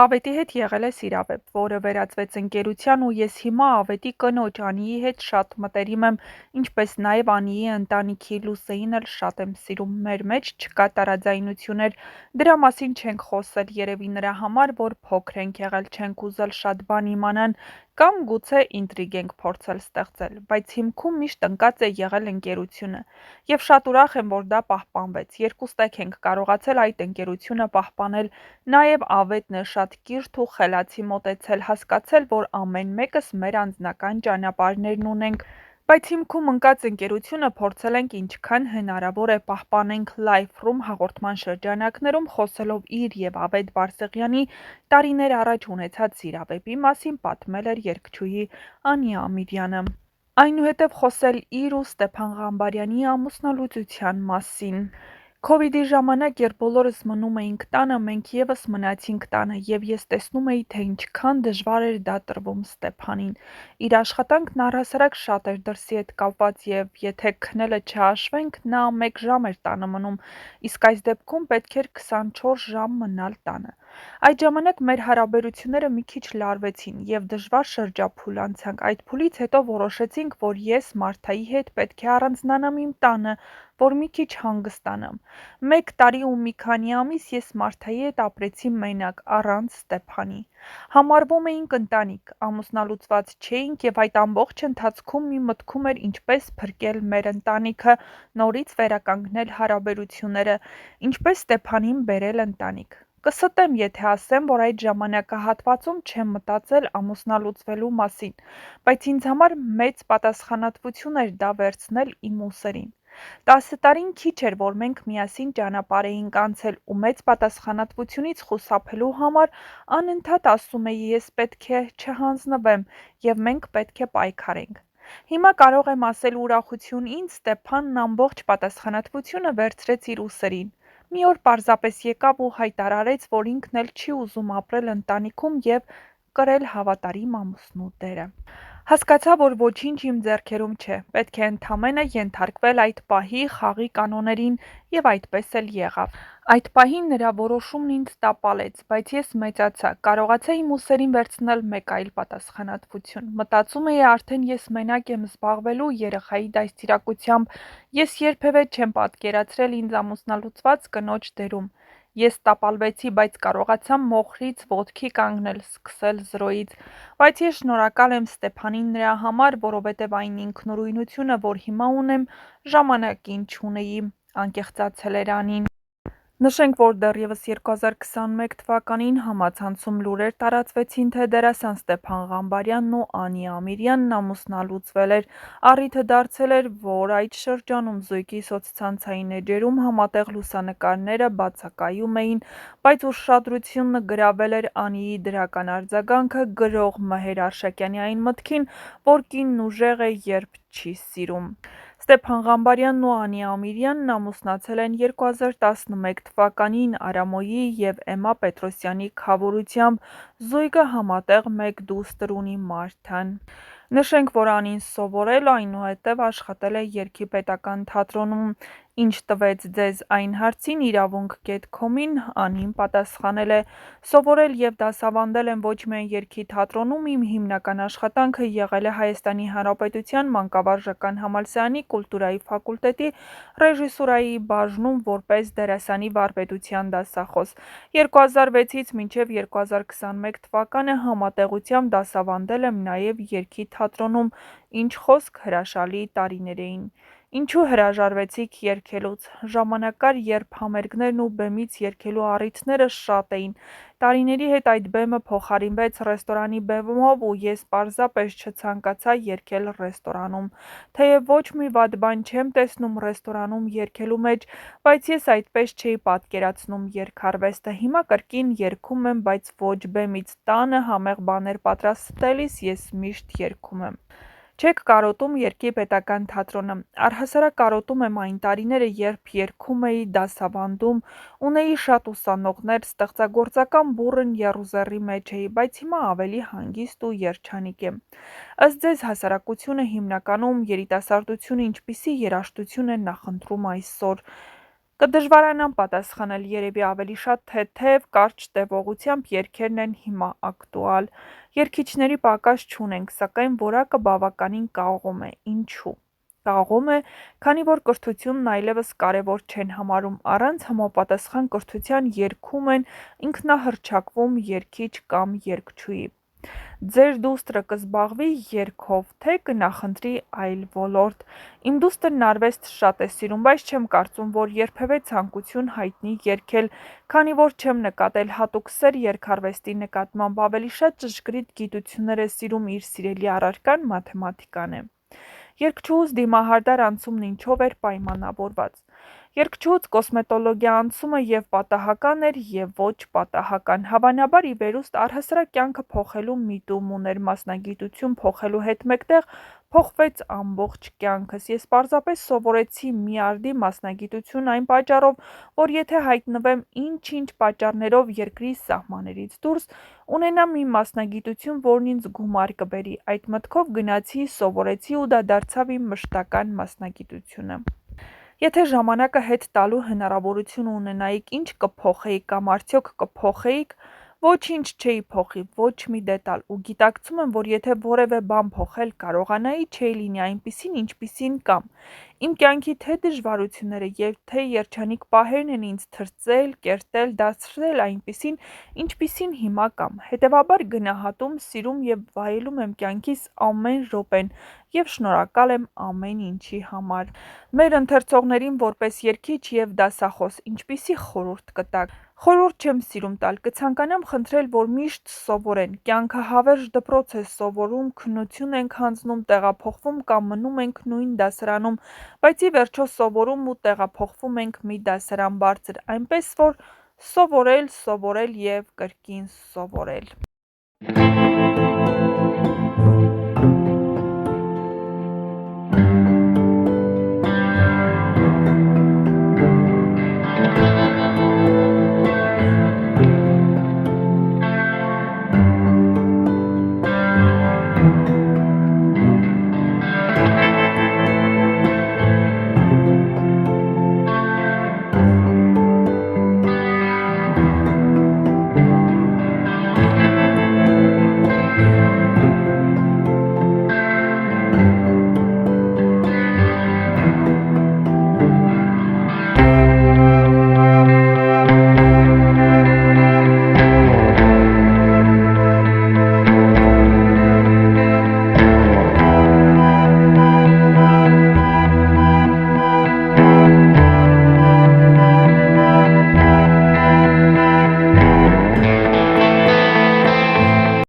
Ավետի հետ եղել է սիրավեպ, որը վերածվեց ընկերության ու ես հիմա Ավետի կնոջ Անիի հետ շատ մտերիմ եմ, ինչպես նաև Անիի ընտանիքի Լուսեին էլ շատ եմ սիրում, մեր մեջ չկա տարաձայնություններ, դրա մասին չենք խոսել, երևի նրա համար, որ փոքր ենք եղել, չենք ուզել շատ բան իմանան, կամ գուցե ինտրիգ ենք փորձել ստեղծել, բայց հիմքում միշտ ընկած է եղել ընկերությունը, և շատ ուրախ եմ, որ դա պահպանվեց, երկուստեք ենք կարողացել այդ ընկերությունը պահպանել, նաև Ավետն է շատ կիրթ ու խելացի մոտեցել, հասկացել, որ ամեն մեկս մեր անձնական ճանապարհներն ունենք, բայց հիմքում ընկած ընկերությունը փորձել ենք ինչքան հնարավոր է պահպանենք Life-room հաղորդման շրջանակներում խոսելով իր և Ավետ Բարսեղյանի տարիներ առաջ ունեցած սիրավեպի մասին պատմել էր երգչուհի Անի Ամիրյանը։ Այնուհետև խոսել իր ու Ստեփան Ղամբարյանի ամուսնալուծության մասին։ Քովիդի ժամանակ, երբ բոլորս մնում էինք տանը, մենք ևս մնացինք տանը, և ես տեսնում էի, թե ինչքան դժվար էր դա տրվում Ստեփանին։ Իր աշխատանքն առհասարակ շատ էր դրսի հետ կապված, և եթե քնելը չհաշվենք, նա 1 ժամ էր տանը մնում, իսկ այս դեպքում պետք էր 24 ժամ մնալ տանը։ Այդ ժամանակ մեր հարաբերությունները մի քիչ լարվեցին, և դժվար շրջափուլ անցանք, այդ փուլից հետո որոշեցինք, որ ես Մարթայի հետ պետք է առանձնանամ իմ տանը, որ մի քիչ հանգստանամ։ 1 տարի ու մի քանի ամիս ես Մարթայի հետ ապրեցի մենակ, առանց Ստեփանի։ Համարվում էինք ընտանիք, ամուսնալուծված չէինք և այդ ամբողջ ընթացքում մի մտքում էր ինչպես փրկել մեր ընտանիքը, նորից վերականգնել հարաբերությունները, ինչպես Ստեփանին բերել ընտանիք։ Կստեմ, եթե ասեմ, որ այդ ժամանակահատվածում չեմ մտածել ամուսնալուծվելու մասին, բայց ինձ համար մեծ պատասխանատվություն էր դա վերցնել իմ ուսերին։ 10 տարին քիչ էր, որ մենք միասին ճանապարհ էինք անցել ու մեծ պատասխանատվությունից խուսափելու համար անընդհատ ասում էի ես պետք է չհանձնվեմ և մենք պետք է պայքարենք։ Հիմա կարող եմ ասել ուրախություն ինձ, Ստեփանն ամբողջ պատասխանատվությունը վերցրեց իր ուսերին։ Մի օր պարզապես եկավ ու հայտարարեց, որ ինքն էլ չի ուզում ապրել ընտանիքում և կրել հավատարիմ ամուսնու դերը։ Հասկացա, որ ոչինչ իմ ձեռքերում չէ, պետք է ընդամենը ենթարկվել այդ պահի խաղի կանոններին և այդպես էլ եղավ։ Այդ պահին նրա որոշումն ինձ տապալեց, բայց ես մեծացա, կարողացա իմ ուսերին վերցնել մեկ այլ պատասխանատվություն։ Մտածում էի արդեն ես մենակ եմ զբաղվելու երեխայի դաստիարակությամբ, ես երբևէ չեմ պատկերացրել ինձ ամուսնալուծված կնոջ դերում։ Ես տապալվեցի, բայց կարողացա մոխրից ոտքի կանգնել, սկսել զրոյից։ Բայց ես շնորհակալ եմ Ստեփանին նրա համար, որովհետև այն ինքնուրույնությունը, որ հիմա ունեմ, ժամանակին չունեի, անկեղծացել էր Անին։ Նշենք, որ դեռևս 2021 թվականին համացանցում լուրեր տարածվեցին, թե դերասան Ստեփան Ղամբարյանն ու Անի Ամիրյանն ամուսնալուծվել էր, առիթը դարձել էր, որ այդ շրջանում զույգի սոցցանցային էջերում համատեղ լուսանկարները բացակայում էին, բայց ուշադրությունը գրավել էր Անիի դրական արձագանքը գրող Մհեր Արշակյանի այն մտքին, որ կինն ուժեղ է, երբ չի սիրում։ Ստեփան Ղամբարյանն ու Անի Ամիրյանն ամուսնացել են 2011 թվականին Արամոյի և Էմմա Պետրոսյանի քավորությամբ, զույգը համատեղ 1 դուստր ունի՝ Մարթան։ Նշենք, որ Անին սովորել, այնուհետև աշխատել է Երգի պետական թատրոնում։ Ինչ տվեց ձեզ այն հարցին իրավունք.com-ին Անին պատասխանել է. Սովորել և դասավանդել եմ ոչ միայն Երգի թատրոնում, իմ հիմնական աշխատանքը եղել է Հայաստանի Հանրապետության Մանկավարժական համալսարանի Կուլտուրայի ֆակուլտետի ռեժիսուրայի բաժնում որպես դերասանի վարպետության դասախոս։ 2006-ից մինչև 2021 թվականը համատեղությամբ դասավանդել եմ նաև Երգի թատրոնում, ինչ խոսք հրաշալի տարիներ էին։ Ինչու հրաժարվեցիք երգելուց։ Ժամանակ կար, երբ համերգներն ու բեմից երգելու առիթները շատ էին։ Տարիների հետ այդ բեմը փոխարինվեց ռեստորանի բեմով ու ես պարզապես չցանկացա երգել ռեստորանում։ Թեև ոչ մի վատ բան չեմ տեսնում ռեստորանում երգելու մեջ, բայց ես այդպես չէի պատկերացնում երգարվեստը։ Հիմա կրկին երգում եմ, բայց ոչ բեմից, տանը համեղ բաներ պատրաստելիս ես միշտ երգում եմ։ Չեք կարոտում Երգի պետական թատրոնը։ Առհասարակ կարոտում եմ այն տարիները, երբ երգում էի, դասավանդում, ունեի շատ ուսանողներ, ստեղծագործական բուռն եռուզեռի մեջ էի, բայց հիմա ավելի հանգիստ ու երջանիկ եմ։ Ըստ ձեզ հասարակությունը հիմնականում երիտասարդությունը ինչպիսի երաժշտություն է նախընտրում այսօր։ Կդժվարանամ պատասխանել, երևի ավելի շատ թեթև, կարճ տևողությամբ երգերն են հիմա ակտուալ: Երգիչների պակաս չունենք, սակայն որակը բավականին կաղում է: Ինչու՞: Կաղում է, քանի որ կրթությունն այլևս կարևոր չեն համարում, առանց համապատասխան կրթության երգում են ինքնահռչակվում երգիչ կամ երգչուհի: Ձեր դուստրը կզբաղվի երգով, թե կնախընտրի այլ ոլորտ: Իմ դուստրն արվեստ շատ է սիրում, բայց չեմ կարծում, որ երբևէ ցանկություն հայտնի երգել, քանի որ չեմ նկատել հատուկ սեր երգարվեստի նկատմամբ, ավելի շատ ճշգրիտ գիտություններ է սիրում, իր սիրելի առարկան մաթեմատիկան է: Երգչուհուս դիմահարդար անցումն ինչով էր պայմանավորված: Երգչուհուց կոսմետոլոգիա անցումը և պատահական էր և ոչ պատահական: Հավանաբար ի վերուստ առհասարակ կյանքը փոխելու միտում ուներ, մասնագիտություն փոխելու հետ մեկտեղ փոխվեց ամբողջ կյանքս: Ես պարզապես սովորեցի մի արդի մասնագիտություն այն պատճառով, որ եթե հայտնվեմ ինչ-ինչ պատճառներով երկրի սահմաններից դուրս, ունենամ մի մասնագիտություն, որն ինձ գումար կբերի: Այդ մտքով գնացի, սովորեցի ու դա դարձավ իմ մշտական մասնագիտությունը: Եթե ժամանակը հետ տալու հնարավորություն ունենայիք, ինչ կփոխեիք կամ արդյոք կփոխեիք: Ոչինչ չէի փոխի, ոչ մի դետալ: Ու գիտակցում եմ, որ եթե որևէ բան փոխել կարողանայի, չէի լինի այնպիսին, ինչպիսին կամ: Իմ կյանքի թե դժվարությունները և թե երջանիկ պահերն են ինձ թրծել, կերտել, դարձրել այնպիսին, ինչպիսին հիմա կամ: Հետևաբար գնահատում, սիրում և վայելում եմ կյանքիս ամեն րոպեն և շնորհակալ եմ ամեն ինչի համար: Մեր ընթերցողներին որպես երգիչ և դասախոս ինչպիսի՞ խորհուրդ կտաք: Խորհուրդ չեմ սիրում տալ, կցանկանամ խնդրել, որ միշտ սովորեն: Կյանքը հավերժ դպրոց է, սովորում, քննություն ենք հանձնում, տեղափոխվում կամ մնում ենք նույն դասարանում, բայց ի վերջո սովորում ու տեղափոխվում ենք մի դասարան բարձր: Այնպես որ սովորել, սովորել և կրկին սովորել: